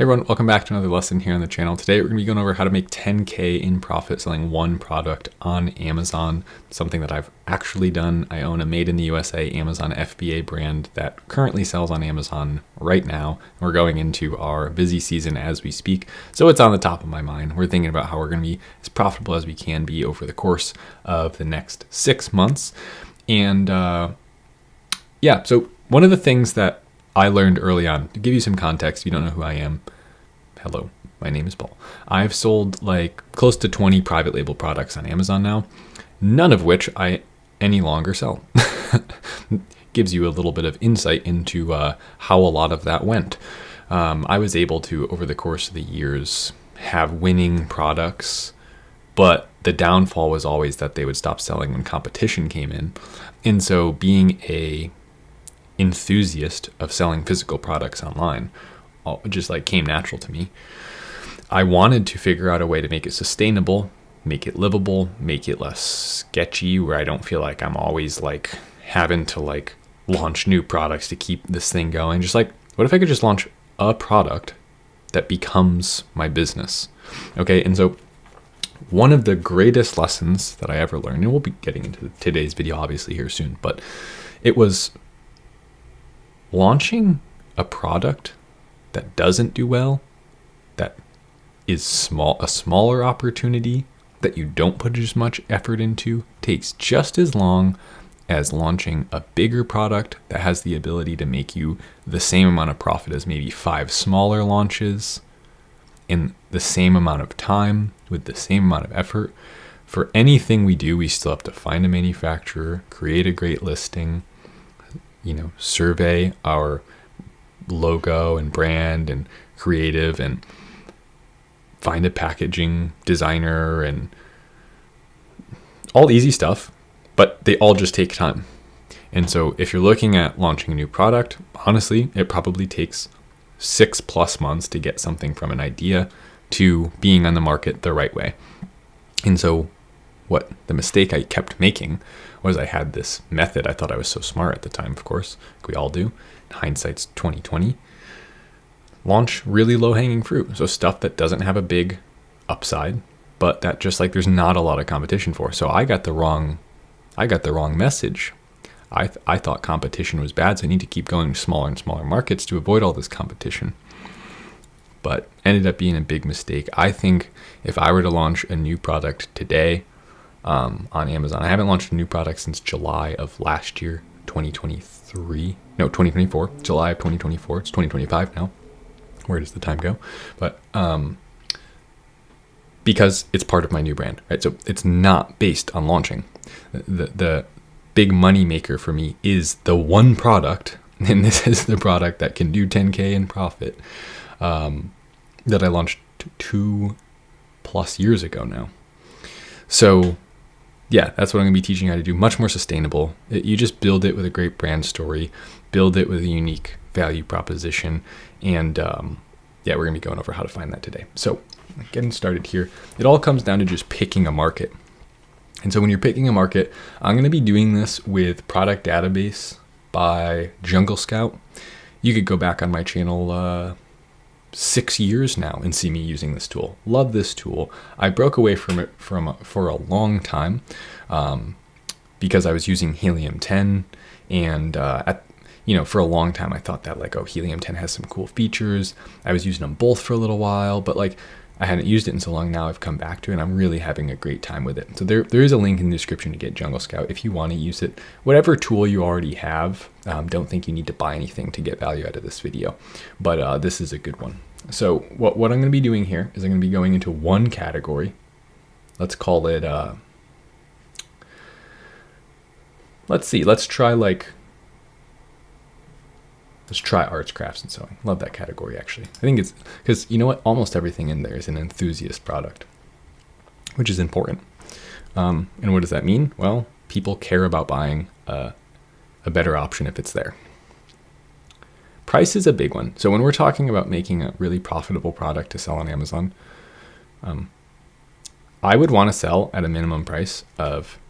Hey everyone, welcome back to another lesson here on the channel. Today we're going to be going over how to make 10K in profit selling one product on Amazon, something that I've actually done. I own a Made in the USA Amazon FBA brand that currently sells on Amazon right now. We're going into our busy season as we speak, so it's on the top of my mind. We're thinking about how we're going to be as profitable as we can be over the course of the next 6 months. And so one of the things that I learned early on, to give you some context, if you don't know who I am, hello, my name is Paul. I've sold like close to 20 private label products on Amazon now, none of which I any longer sell. Gives you a little bit of insight into how a lot of that went. I was able to, over the course of the years, have winning products, but the downfall was always that they would stop selling when competition came in. And so being a enthusiast of selling physical products online just like came natural to me. I wanted to figure out a way to make it sustainable, make it livable, make it less sketchy, where I don't feel like I'm always like having to like launch new products to keep this thing going. Just like, what if I could just launch a product that becomes my business? Okay, and so one of the greatest lessons that I ever learned, and we'll be getting into today's video obviously here soon, but it was launching a product that doesn't do well, that is a smaller opportunity that you don't put as much effort into, takes just as long as launching a bigger product that has the ability to make you the same amount of profit as maybe 5 smaller launches in the same amount of time with the same amount of effort. For anything we do, we still have to find a manufacturer, create a great listing, survey our logo and brand and creative, and find a packaging designer, and all easy stuff, but they all just take time. And so if you're looking at launching a new product, honestly, it probably takes 6+ months to get something from an idea to being on the market the right way. And so what the mistake I kept making was I had this method. I thought I was so smart at the time, of course, like we all do. Hindsight's 2020. Launch really low-hanging fruit. So stuff that doesn't have a big upside, but that just like there's not a lot of competition for. So I got the wrong message. I thought competition was bad, so I need to keep going to smaller and smaller markets to avoid all this competition. But ended up being a big mistake. I think if I were to launch a new product today on Amazon, I haven't launched a new product since July of last year, 2024, July of 2024. It's 2025 now. Where does the time go? But because it's part of my new brand, right? So it's not based on launching. The big money maker for me is the one product, and this is the product that can do 10K in profit, that I launched 2+ years ago now. So yeah, that's what I'm going to be teaching you how to do. Much more sustainable. You just build it with a great brand story, build it with a unique value proposition, and we're going to be going over how to find that today. So getting started here, it all comes down to just picking a market. And so when you're picking a market, I'm going to be doing this with Product Database by Jungle Scout. You could go back on my channel 6 years now and see me using this tool. Love this tool. I broke away from it for a long time because I was using Helium 10, and for a long time I thought that Helium 10 has some cool features. I was using them both for a little while, but I hadn't used it in so long. Now I've come back to it and I'm really having a great time with it. So there is a link in the description to get Jungle Scout if you want to use it. Whatever tool you already have, don't think you need to buy anything to get value out of this video, but this is a good one. So what I'm going to be doing here is I'm going to be going into one category. Let's call it, let's try arts, crafts, and sewing. Love that category, actually. I think it's because you know what? Almost everything in there is an enthusiast product, which is important. And what does that mean? Well, people care about buying a better option if it's there. Price is a big one. So when we're talking about making a really profitable product to sell on Amazon, I would want to sell at a minimum price of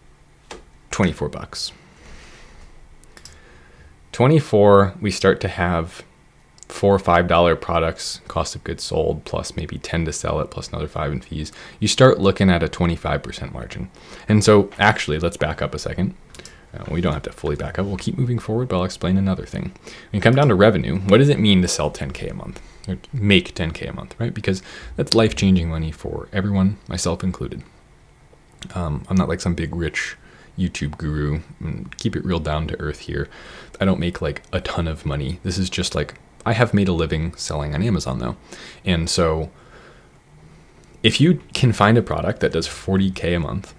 $24. 24, we start to have $4 or $5 products, cost of goods sold, plus maybe 10 to sell it, plus another 5 in fees, you start looking at a 25% margin. And so actually, let's back up a second. We don't have to fully back up. We'll keep moving forward, but I'll explain another thing. When you come down to revenue, what does it mean to sell 10K a month? Or make 10K a month, right? Because that's life-changing money for everyone, myself included. I'm not like some big rich YouTube guru. Keep it real down to earth here. I don't make like a ton of money. This is just like, I have made a living selling on Amazon though. And so if you can find a product that does 40K a month,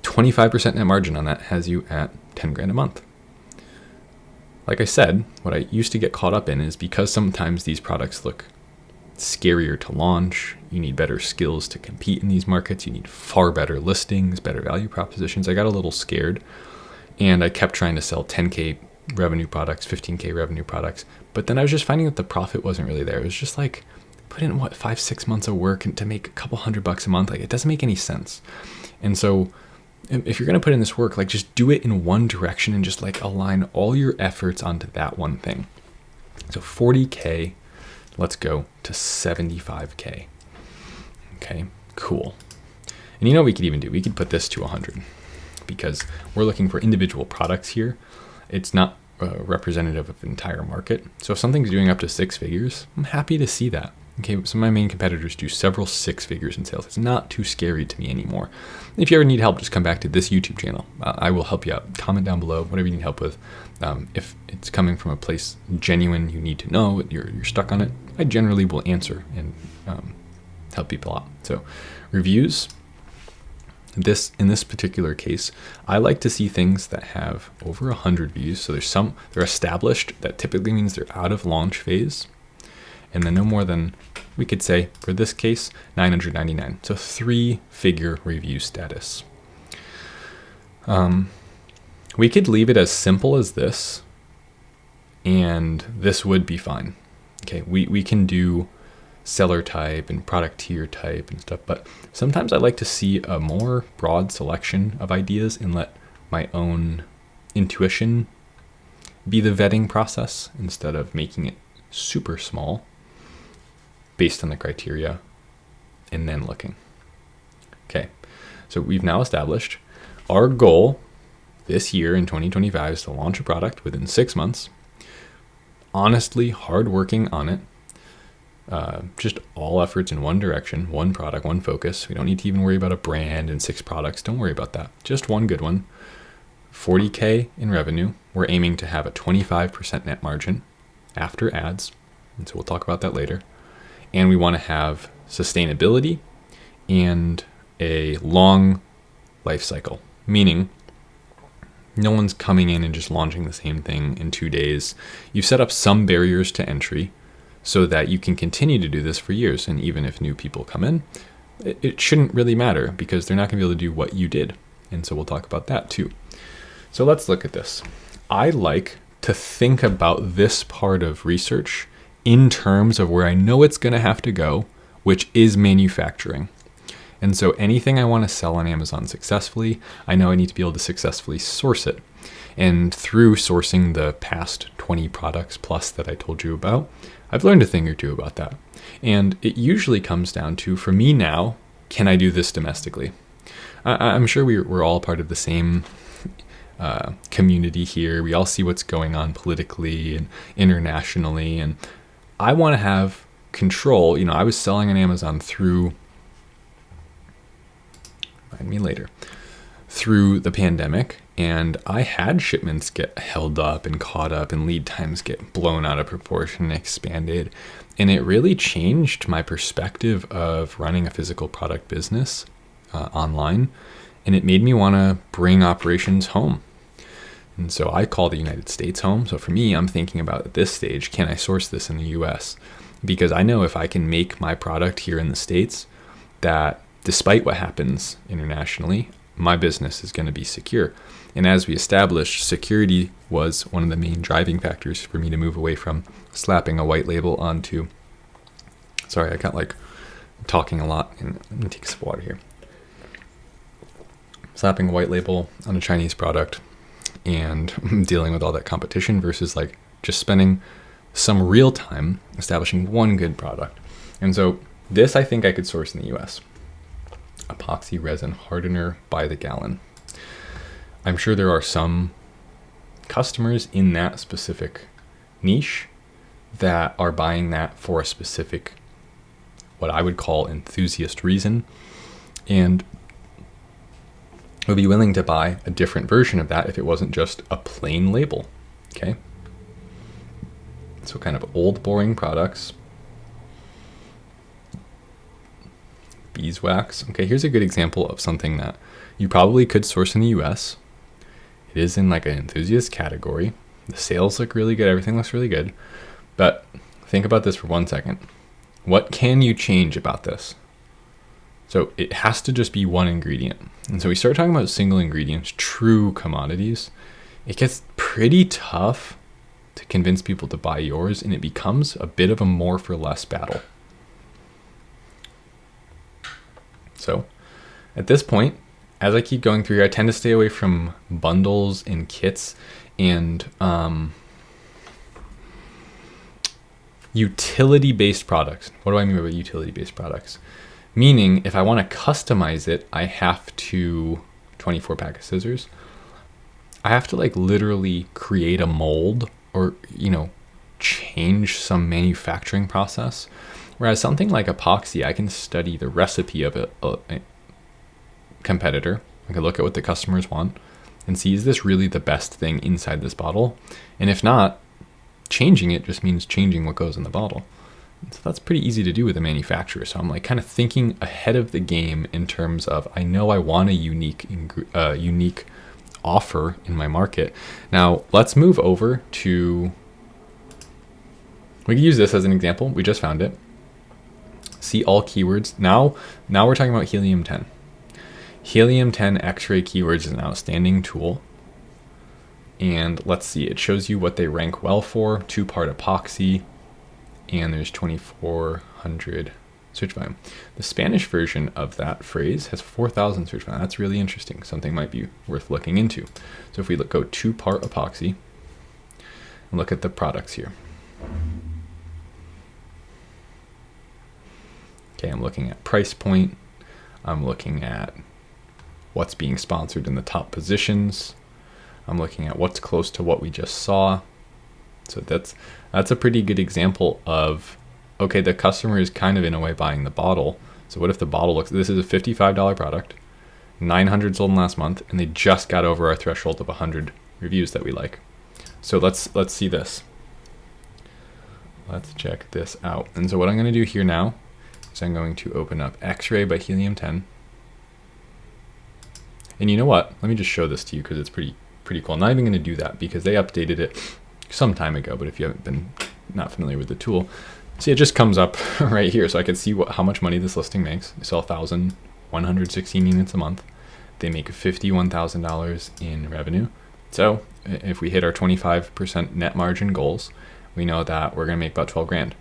25% net margin on that has you at 10 grand a month. Like I said, what I used to get caught up in is because sometimes these products look scarier to launch, you need better skills to compete in these markets, you need far better listings, better value propositions. I got a little scared and I kept trying to sell 10K revenue products, 15K revenue products. But then I was just finding that the profit wasn't really there. It was just like, put in 5-6 months of work and to make a couple $100 a month. Like, it doesn't make any sense. And so if you're going to put in this work, like, just do it in one direction and just like align all your efforts onto that one thing. So 40K, let's go to 75K. Okay, cool. And you know what we could even do? We could put this to 100 because we're looking for individual products here. It's not representative of the entire market. So if something's doing up to 6 figures, I'm happy to see that. Okay, some of my main competitors do several 6 figures in sales. It's not too scary to me anymore. If you ever need help, just come back to this YouTube channel. I will help you out. Comment down below, whatever you need help with. If it's coming from a place genuine, you need to know, you're stuck on it, I generally will answer and help people out. So reviews. In this particular case, I like to see things that have over 100 views. So they're established. That typically means they're out of launch phase. And then no more than, we could say, for this case, 999. So 3-figure review status. We could leave it as simple as this, and this would be fine. Okay, we can do seller type and product tier type and stuff, but sometimes I like to see a more broad selection of ideas and let my own intuition be the vetting process instead of making it super small based on the criteria and then looking. Okay, so we've now established our goal this year in 2025 is to launch a product within 6 months, honestly hardworking on it. Just all efforts in one direction, one product, one focus. We don't need to even worry about a brand and 6 products. Don't worry about that. Just one good one. 40K in revenue. We're aiming to have a 25% net margin after ads. And so we'll talk about that later. And we want to have sustainability and a long life cycle, meaning no one's coming in and just launching the same thing in 2 days. You've set up some barriers to entry so that you can continue to do this for years. And even if new people come in, it shouldn't really matter because they're not going to be able to do what you did. And so we'll talk about that too. So let's look at this. I like to think about this part of research in terms of where I know it's going to have to go, which is manufacturing. And so anything I want to sell on Amazon successfully, I know I need to be able to successfully source it. And through sourcing the past 20 products plus that I told you about, I've learned a thing or two about that. And it usually comes down to, for me now, can I do this domestically? I'm sure we're all part of the same community here. We all see what's going on politically and internationally. And I want to have control. I was selling on Amazon through the pandemic, and I had shipments get held up and caught up and lead times get blown out of proportion and expanded. And it really changed my perspective of running a physical product business online. And it made me want to bring operations home. And so I call the United States home. So for me, I'm thinking about at this stage, can I source this in the US? Because I know if I can make my product here in the States, that despite what happens internationally, my business is going to be secure. And as we established, security was one of the main driving factors for me to move away from slapping a white label onto, sorry, I got like talking a lot, and let me take a sip of water here. Slapping a white label on a Chinese product and dealing with all that competition versus like just spending some real time establishing one good product. And so this I think I could source in the US. Epoxy resin hardener by the gallon. I'm sure there are some customers in that specific niche that are buying that for a specific, what I would call enthusiast reason, and would be willing to buy a different version of that if it wasn't just a plain label. Okay. So kind of old boring products. Beeswax. Okay, here's a good example of something that you probably could source in the US. It is in like an enthusiast category. The sales look really good. Everything looks really good. But think about this for 1 second. What can you change about this? So it has to just be one ingredient. And so we start talking about single ingredients, true commodities. It gets pretty tough to convince people to buy yours, and it becomes a bit of a more for less battle. So at this point, as I keep going through here, I tend to stay away from bundles and kits and utility-based products. What do I mean by utility-based products? Meaning, if I want to customize it, I have to, 24 pack of scissors, I have to like literally create a mold or, change some manufacturing process. Whereas something like epoxy, I can study the recipe of a competitor. I can look at what the customers want and see, is this really the best thing inside this bottle? And if not, changing it just means changing what goes in the bottle. So that's pretty easy to do with a manufacturer. So I'm like kind of thinking ahead of the game in terms of, I know I want a unique offer in my market. Now let's move over to, we can use this as an example. We just found it. See all keywords. Now we're talking about Helium-10. Helium-10 X-ray keywords is an outstanding tool. And let's see, it shows you what they rank well for. 2-part epoxy, and there's 2,400 search volume. The Spanish version of that phrase has 4,000 search volume. That's really interesting. Something might be worth looking into. So if we go 2-part epoxy and look at the products here. Okay, I'm looking at price point. I'm looking at what's being sponsored in the top positions. I'm looking at what's close to what we just saw. So that's a pretty good example of, okay, the customer is kind of in a way buying the bottle. So what if the bottle looks, this is a $55 product, 900 sold in last month, and they just got over our threshold of 100 reviews that we like. So let's see this. Let's check this out. And so what I'm going to do here now is I'm going to open up X-Ray by Helium-10. And you know what? Let me just show this to you because it's pretty cool. I'm not even going to do that because they updated it some time ago, but if you haven't been not familiar with the tool, see, it just comes up right here. So I can see how much money this listing makes. They sell 1,116 units a month. They make $51,000 in revenue. So if we hit our 25% net margin goals, we know that we're going to make about 12 grand.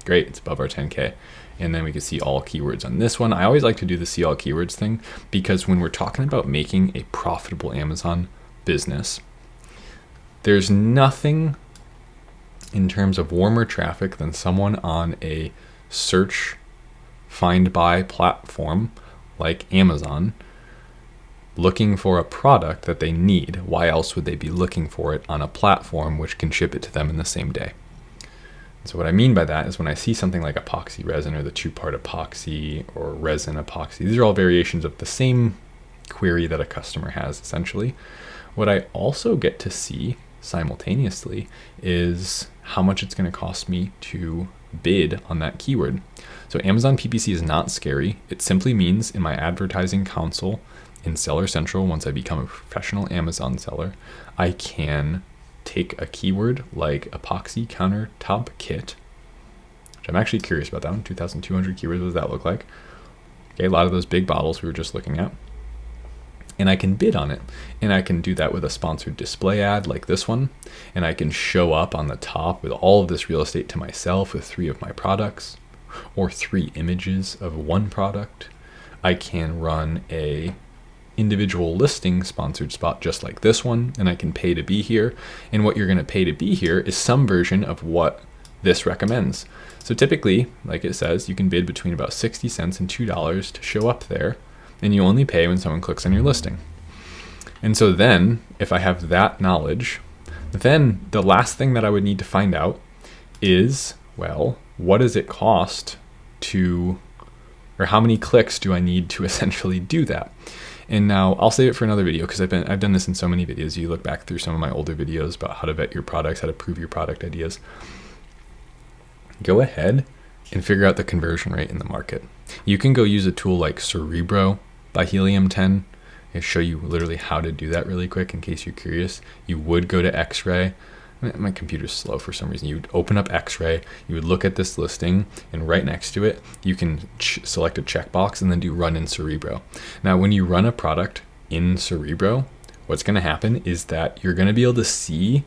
Great, it's above our 10K. And then we can see all keywords on this one. I always like to do the see all keywords thing because when we're talking about making a profitable Amazon business, there's nothing in terms of warmer traffic than someone on a search find by platform like Amazon looking for a product that they need. Why else would they be looking for it on a platform which can ship it to them in the same day? So what I mean by that is when I see something like epoxy resin or the 2-part epoxy or resin epoxy, these are all variations of the same query that a customer has essentially. What I also get to see simultaneously is how much it's going to cost me to bid on that keyword. So Amazon PPC is not scary. It simply means in my advertising console in Seller Central, once I become a professional Amazon seller, I can take a keyword like epoxy countertop kit, which I'm actually curious about that one, 2,200 keywords, what does that look like? Okay, a lot of those big bottles we were just looking at. And I can bid on it. And I can do that with a sponsored display ad like this one. And I can show up on the top with all of this real estate to myself with 3 of my products or 3 images of one product. I can run a individual listing sponsored spot just like this one, and I can pay to be here. And what you're going to pay to be here is some version of what this recommends. So typically, like it says, you can bid between about 60 cents and $2 to show up there, and you only pay when someone clicks on your listing. And so then, if I have that knowledge, then the last thing that I would need to find out is, well, what does it cost to, or how many clicks do I need to essentially do that? And now I'll save it for another video because I've done this in so many videos. You look back through some of my older videos about how to vet your products, how to prove your product ideas. Go ahead and figure out the conversion rate in the market. You can go use a tool like Cerebro by Helium 10. I'll show you literally how to do that really quick in case you're curious. You would go to X-Ray. My computer's slow for some reason. You would open up X-Ray, you would look at this listing, and right next to it, you can select a checkbox and then do run in Cerebro. Now, when you run a product in Cerebro, what's going to happen is that you're going to be able to see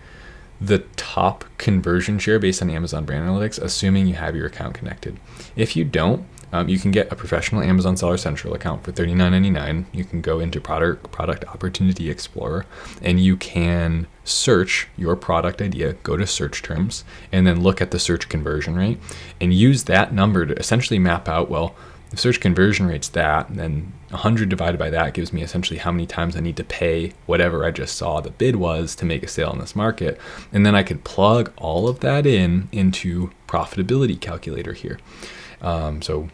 the top conversion share based on Amazon Brand Analytics, assuming you have your account connected. If you don't, you can get a professional Amazon Seller Central account for $39.99. You can go into Product Opportunity Explorer, and you can search your product idea, go to search terms, and then look at the search conversion rate, and use that number to essentially map out, well, if search conversion rate's that, then 100 divided by that gives me essentially how many times I need to pay whatever I just saw the bid was to make a sale in this market. And then I could plug all of that into profitability calculator here. So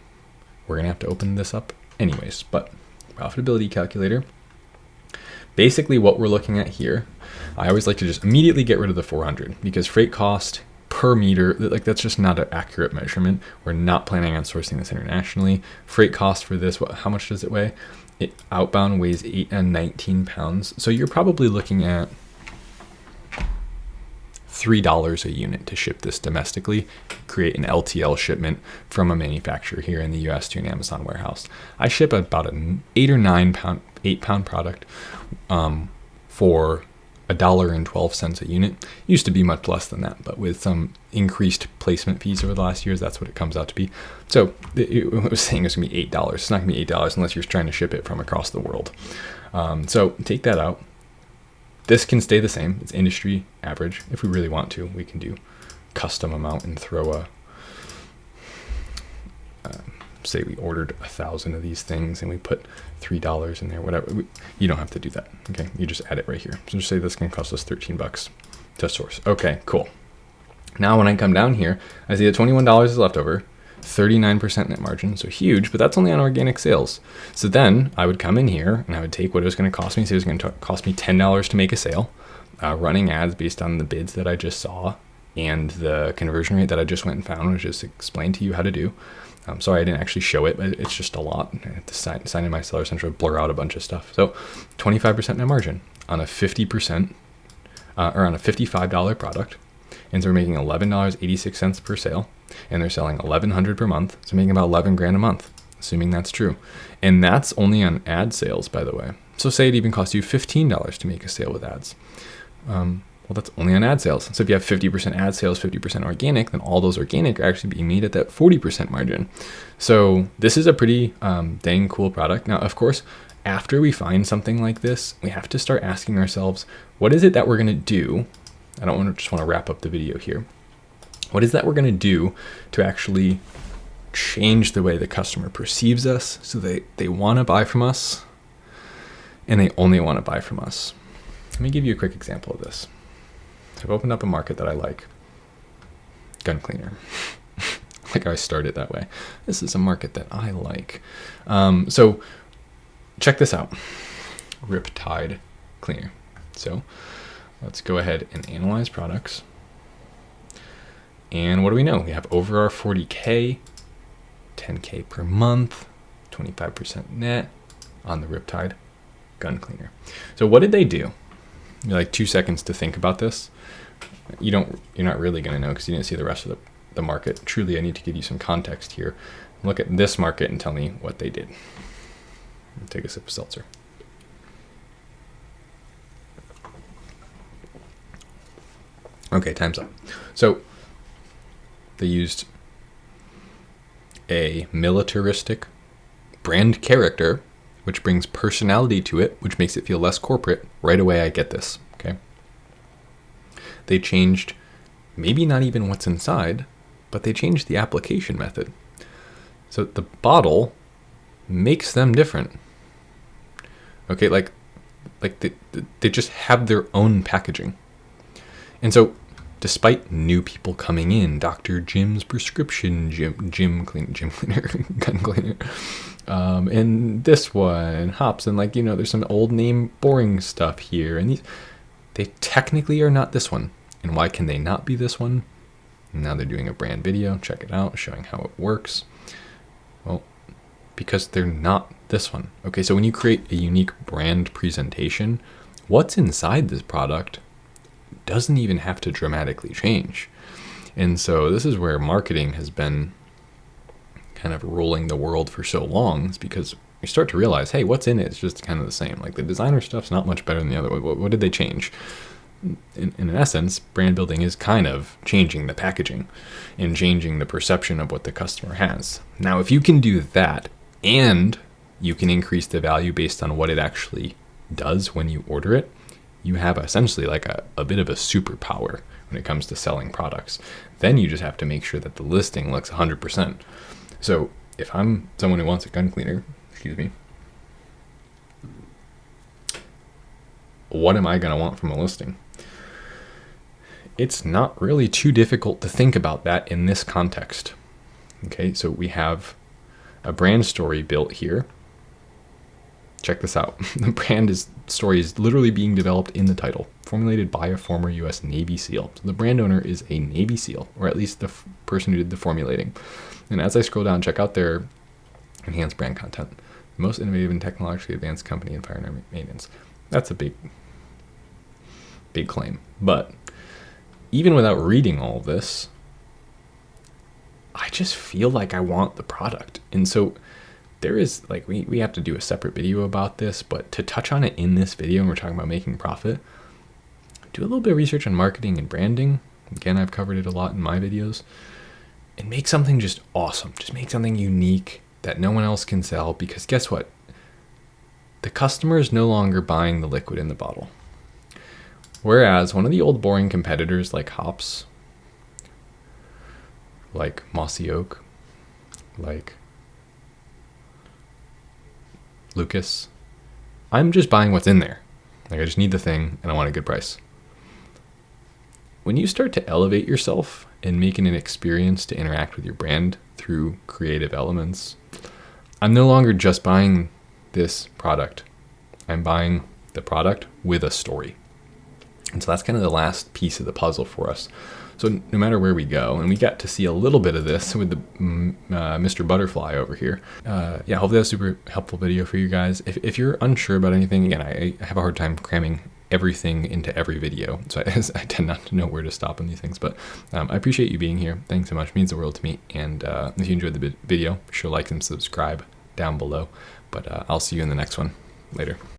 we're going to have to open this up anyways, but profitability calculator. Basically what we're looking at here, I always like to just immediately get rid of the 400 because freight cost per meter, like that's just not an accurate measurement. We're not planning on sourcing this internationally. Freight cost for this, how much does it weigh? It outbound weighs 8 and 19 pounds. So you're probably looking at $3 a unit to ship this domestically, create an LTL shipment from a manufacturer here in the US to an Amazon warehouse. I ship about an 8 pound product for $1.12 a unit. Used to be much less than that, but with some increased placement fees over the last years, that's what it comes out to be. So I was saying it's gonna be $8. It's not gonna be $8 unless you're trying to ship it from across the world. So take that out. This can stay the same. It's industry average. If we really want to, we can do custom amount and throw a, say we ordered 1,000 of these things and we put $3 in there, whatever. You don't have to do that. Okay. You just add it right here. So just say this can cost us $13 to source. Okay, cool. Now when I come down here, I see that $21 is left over, 39% net margin. So huge, but that's only on organic sales. So then I would come in here and I would take what it was going to cost me. So it was going to cost me $10 to make a sale, running ads based on the bids that I just saw and the conversion rate that I just went and found, which just explained to you how to do. Sorry, I didn't actually show it, but it's just a lot. I have to sign in my Seller Central, blur out a bunch of stuff. So 25% net margin on a 50%, or on a $55 product. And so we're making $11.86 per sale, and they're selling 1,100 per month. So making about 11 grand a month, assuming that's true. And that's only on ad sales, by the way. So say it even costs you $15 to make a sale with ads. Well, that's only on ad sales. So if you have 50% ad sales, 50% organic, then all those organic are actually being made at that 40% margin. So this is a pretty dang cool product. Now, of course, after we find something like this, we have to start asking ourselves, what is it that we're going to do? I don't just want to wrap up the video here. What is that we're going to do to actually change the way the customer perceives us so they want to buy from us and they only want to buy from us? Let me give you a quick example of this. I've opened up a market that I like. Gun cleaner. Like I started that way. This is a market that I like. So check this out. Riptide cleaner. So let's go ahead and analyze products. And what do we know? We have over our 40K, 10K per month, 25% net on the Riptide gun cleaner. So what did they do? You like 2 seconds to think about this. You're not really going to know because you didn't see the rest of the market. Truly, I need to give you some context here. Look at this market and tell me what they did. Take a sip of seltzer. Okay, time's up. So they used a militaristic brand character which brings personality to it, which makes it feel less corporate. Right away, I get this, okay? They changed maybe not even what's inside, but they changed the application method. So the bottle makes them different. Okay, like they just have their own packaging. And so despite new people coming in, Dr. Jim's prescription, gym cleaner, gun cleaner, and this one, hops, and like, there's some old name boring stuff here, and they technically are not this one. And why can they not be this one? Now they're doing a brand video, check it out, showing how it works. Well, because they're not this one. Okay, so when you create a unique brand presentation, what's inside this product doesn't even have to dramatically change. And so this is where marketing has been kind of ruling the world for so long, is because you start to realize, hey, what's in it is just kind of the same. Like the designer stuff's not much better than the other. What did they change? In essence, brand building is kind of changing the packaging and changing the perception of what the customer has. Now, if you can do that and you can increase the value based on what it actually does when you order it, you have essentially like a bit of a superpower when it comes to selling products. Then you just have to make sure that the listing looks 100%. So if I'm someone who wants a gun cleaner, what am I going to want from a listing? It's not really too difficult to think about that in this context. Okay, so we have a brand story built here. Check this out. The story is literally being developed in the title, formulated by a former U.S. Navy SEAL. So the brand owner is a Navy SEAL, or at least the person who did the formulating. And as I scroll down, check out their enhanced brand content. The most innovative and technologically advanced company in fire and air maintenance. That's a big claim. But even without reading all of this, I just feel like I want the product. And so there is, like, we have to do a separate video about this, but to touch on it in this video, and we're talking about making profit, do a little bit of research on marketing and branding. Again, I've covered it a lot in my videos. And make something just awesome. Just make something unique that no one else can sell, because guess what? The customer is no longer buying the liquid in the bottle. Whereas one of the old boring competitors like hops, like Mossy Oak, like Lucas, I'm just buying what's in there. Like I just need the thing and I want a good price. When you start to elevate yourself and make it an experience to interact with your brand through creative elements, I'm no longer just buying this product. I'm buying the product with a story. And so that's kind of the last piece of the puzzle for us. So no matter where we go, and we got to see a little bit of this with the Mr. Butterfly over here. Hopefully that's a super helpful video for you guys. If you're unsure about anything, again, I have a hard time cramming everything into every video. So I tend not to know where to stop on these things. But I appreciate you being here. Thanks so much. It means the world to me. And if you enjoyed the video, be sure to like and subscribe down below. But I'll see you in the next one. Later.